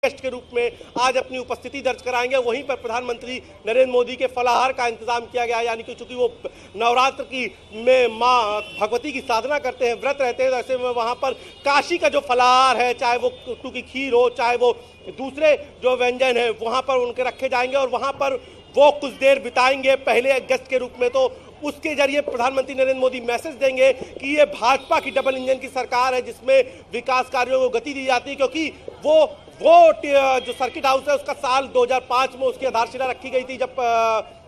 Guest के रूप में आज अपनी उपस्थिति दर्ज कराएंगे। वहीं पर प्रधानमंत्री नरेंद्र मोदी के फलाहार का इंतजाम किया गया है, यानी कि चूंकि वो नवरात्र की में माँ भगवती की साधना करते हैं, व्रत रहते हैं, तो ऐसे में वहाँ पर काशी का जो फलाहार है, चाहे वो कुट्टू की खीर हो, चाहे वो दूसरे जो व्यंजन है, वहाँ पर उनके रखे जाएंगे और वहाँ पर वो कुछ देर बिताएंगे पहले गेस्ट के रूप में। तो उसके जरिए प्रधानमंत्री नरेंद्र मोदी मैसेज देंगे कि ये भाजपा की डबल इंजन की सरकार है, जिसमें विकास कार्यों को गति दी जाती है, क्योंकि वो जो सर्किट हाउस है उसका साल 2005 में उसकी आधारशिला रखी गई थी, जब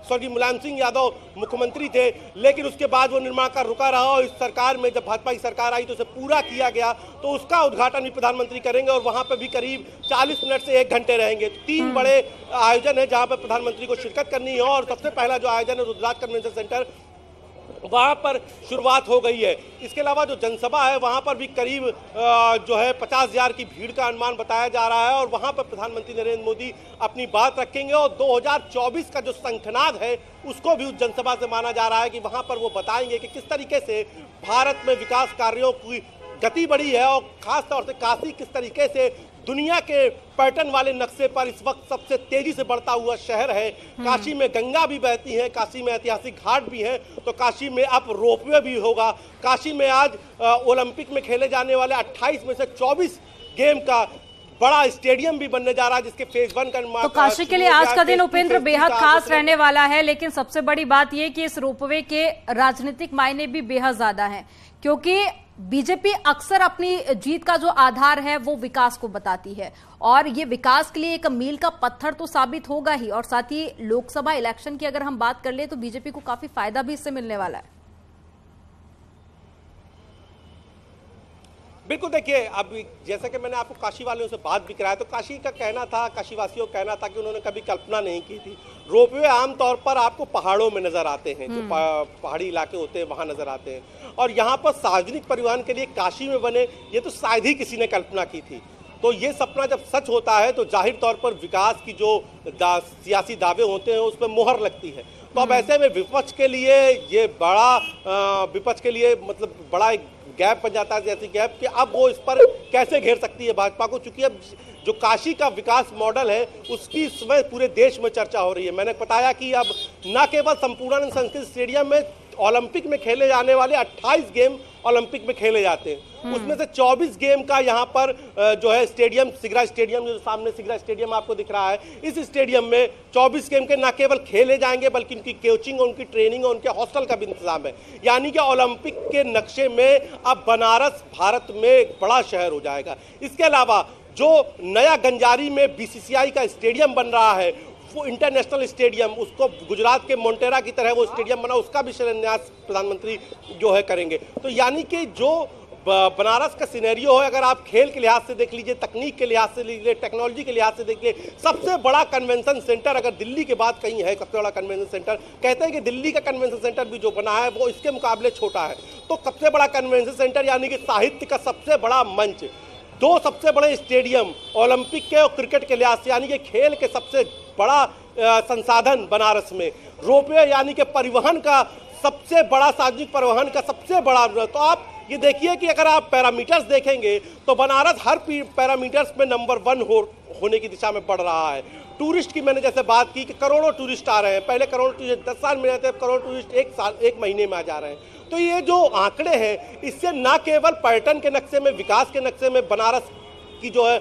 स्वर्गीय मुलायम सिंह यादव मुख्यमंत्री थे, लेकिन उसके बाद वो निर्माण कार्य रुका रहा और इस सरकार में जब भाजपा की सरकार आई तो उसे पूरा किया गया। तो उसका उद्घाटन भी प्रधानमंत्री करेंगे और वहां पर भी करीब 40 मिनट से 1 घंटे रहेंगे। तो 3 बड़े आयोजन है जहां पर प्रधानमंत्री को शिरकत करनी है और सबसे पहला जो आयोजन है रुद्राक्ष कन्वेंशन सेंटर, वहाँ पर शुरुआत हो गई है। इसके अलावा जो जनसभा है वहाँ पर भी करीब जो है 50,000 की भीड़ का अनुमान बताया जा रहा है और वहाँ पर प्रधानमंत्री नरेंद्र मोदी अपनी बात रखेंगे और 2024 का जो शंखनाद है उसको भी उस जनसभा से माना जा रहा है कि वहाँ पर वो बताएंगे कि किस तरीके से भारत में विकास कार्यों की गति बढ़ी है और खास तौर से काशी किस तरीके से दुनिया के पर्यटन वाले नक्शे पर इस वक्त सबसे तेजी से बढ़ता हुआ शहर है। काशी में गंगा भी बहती है, काशी में ऐतिहासिक घाट भी हैं, तो काशी में अब रोपवे भी होगा। काशी में आज ओलंपिक में खेले जाने वाले 28 में से 24 गेम का बड़ा स्टेडियम भी बनने जा रहा है, जिसके फेज 1 का तो काशी के लिए आज का दिन उपेंद्र बेहद खास रहने वाला है। लेकिन सबसे बड़ी बात यह कि इस रोपवे के राजनीतिक मायने भी बेहद ज्यादा हैं, क्योंकि बीजेपी अक्सर अपनी जीत का जो आधार है वो विकास को बताती है और ये विकास के लिए एक मील का पत्थर तो साबित होगा ही, और साथ ही लोकसभा इलेक्शन की अगर हम बात कर ले तो बीजेपी को काफी फायदा भी इससे मिलने वाला है। बिल्कुल, देखिए अब जैसा कि मैंने आपको काशी वालों से बात भी कराया तो काशी का कहना था, काशी वासियों का कहना था कि उन्होंने कभी कल्पना नहीं की थी। रोपवे आमतौर पर आपको पहाड़ों में नजर आते हैं, जो पहाड़ी इलाके होते हैं वहां नजर आते हैं, और यहाँ पर सार्वजनिक परिवहन के लिए काशी में बने, ये तो शायद ही किसी ने कल्पना की थी। तो ये सपना जब सच होता है तो जाहिर तौर पर विकास की जो सियासी दावे होते हैं उसमें मोहर लगती है। तो अब ऐसे में विपक्ष के लिए ये मतलब बड़ा एक गैप बन जाता है, जैसी गैप कि अब वो इस पर कैसे घेर सकती है भाजपा को, चूंकि अब जो काशी का विकास मॉडल है उसकी इस समय पूरे देश में चर्चा हो रही है। मैंने बताया कि अब न केवल संपूर्णानंद संस्कृत स्टेडियम में ओलंपिक में खेले जाने वाले 28 गेम ओलंपिक में खेले जाते हैं, उसमें से 24 गेम का यहाँ पर जो है स्टेडियम, सिगरा स्टेडियम, जो सामने सिगरा स्टेडियम आपको दिख रहा है, इस स्टेडियम में 24 गेम के न केवल खेले जाएंगे बल्कि उनकी कोचिंग और उनकी ट्रेनिंग और उनके हॉस्टल का भी इंतजाम है। यानी कि ओलंपिक के नक्शे में अब बनारस भारत में एक बड़ा शहर हो जाएगा। इसके अलावा जो नया गंजारी में बीसीसीआई का स्टेडियम बन रहा है, वो इंटरनेशनल स्टेडियम, उसको गुजरात के मोटेरा की तरह वो स्टेडियम बना, उसका भी शिलान्यास प्रधानमंत्री जो है करेंगे। तो यानी कि जो बनारस का सिनेरियो है, अगर आप खेल के लिहाज से देख लीजिए, तकनीक के लिहाज से लीजिए, टेक्नोलॉजी के लिहाज से देखिए, सबसे बड़ा कन्वेंशन सेंटर अगर दिल्ली के बाद कहीं है, सबसे बड़ा कन्वेंशन सेंटर, कहते हैं कि दिल्ली का कन्वेंशन सेंटर भी जो बना है वो इसके मुकाबले छोटा है। तो सबसे बड़ा कन्वेंशन सेंटर यानी कि साहित्य का सबसे बड़ा मंच, 2 सबसे बड़े स्टेडियम ओलंपिक के और क्रिकेट के लिहाज से, यानी कि खेल के सबसे बड़ा संसाधन बनारस में, रोपवे यानी कि परिवहन का सबसे बड़ा, सार्वजनिक परिवहन का सबसे बड़ा। तो आप ये देखिए कि अगर आप पैरामीटर्स देखेंगे तो बनारस हर पैरामीटर्स में नंबर 1 होने की दिशा में बढ़ रहा है। टूरिस्ट की मैंने जैसे बात की कि करोड़ों टूरिस्ट आ रहे हैं, पहले करोड़ टूरिस्ट 10 साल में रहते, करोड़ टूरिस्ट 1 महीने में आ जा रहे हैं। तो ये जो आंकड़े हैं, इससे न केवल पर्यटन के नक्शे में, विकास के नक्शे में बनारस की जो है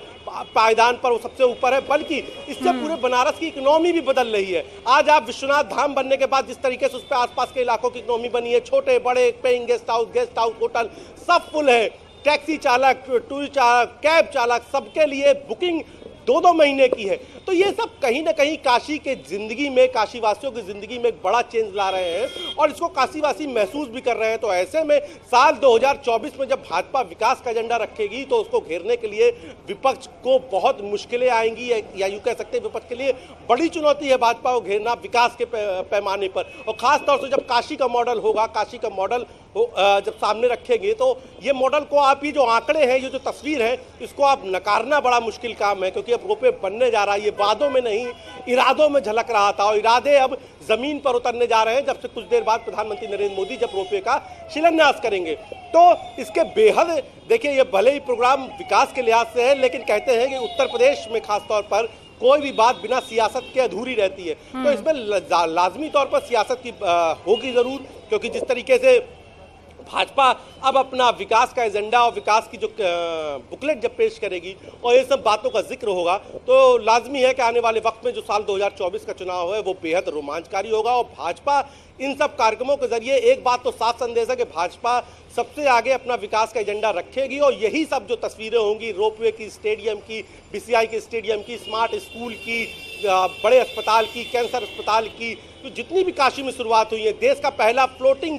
पायदान पर वो सबसे ऊपर है, बल्कि इससे पूरे बनारस की इकोनॉमी भी बदल रही है। आज आप विश्वनाथ धाम बनने के बाद जिस तरीके से उस पर आसपास के इलाकों की इकोनॉमी बनी है, छोटे बड़े पेइंग गेस्ट हाउस, होटल सब फुल है, टैक्सी चालक, टूरिस्ट चालक, कैब चालक, सबके लिए बुकिंग 2-2 महीने की है। तो ये सब कहीं ना कहीं काशी के जिंदगी में, काशी वासियों की जिंदगी में एक बड़ा चेंज ला रहे हैं और इसको काशीवासी महसूस भी कर रहे हैं। तो ऐसे में साल 2024 में जब भाजपा विकास का एजेंडा रखेगी तो उसको घेरने के लिए विपक्ष को बहुत मुश्किलें आएंगी, या यूं कह सकते हैं विपक्ष के लिए बड़ी चुनौती है भाजपा को घेरना विकास के पैमाने पर। और खास तौर से जब काशी का मॉडल होगा, काशी का मॉडल जब सामने रखेंगे तो ये मॉडल को आप ये जो आंकड़े हैं, ये जो तस्वीर है, इसको आप नकारना बड़ा मुश्किल काम है, क्योंकि अब रोपवे बनने जा रहा है। ये वादों में नहीं, इरादों में झलक रहा था और इरादे अब जमीन पर उतरने जा रहे हैं जब से कुछ देर बाद प्रधानमंत्री नरेंद्र मोदी जब रोपवे का शिलान्यास करेंगे। तो इसके बेहद देखिए, ये भले ही प्रोग्राम विकास के लिहाज से है, लेकिन कहते हैं कि उत्तर प्रदेश में खासतौर पर कोई भी बात बिना सियासत के अधूरी रहती है। तो इसमें लाजमी तौर पर सियासत की होगी जरूर, क्योंकि जिस तरीके से भाजपा अब अपना विकास का एजेंडा और विकास की जो बुकलेट जब पेश करेगी और ये सब बातों का जिक्र होगा, तो लाजमी है कि आने वाले वक्त में जो साल 2024 का चुनाव है वो बेहद रोमांचकारी होगा। और भाजपा इन सब कार्यक्रमों के जरिए एक बात तो साफ संदेश है कि भाजपा सबसे आगे अपना विकास का एजेंडा रखेगी और यही सब जो तस्वीरें होंगी रोपवे की, स्टेडियम की, बीसीआई के स्टेडियम की, स्मार्ट स्कूल की, बड़े अस्पताल की, कैंसर अस्पताल की, तो जितनी भी काशी में शुरुआत हुई है, देश का पहला फ्लोटिंग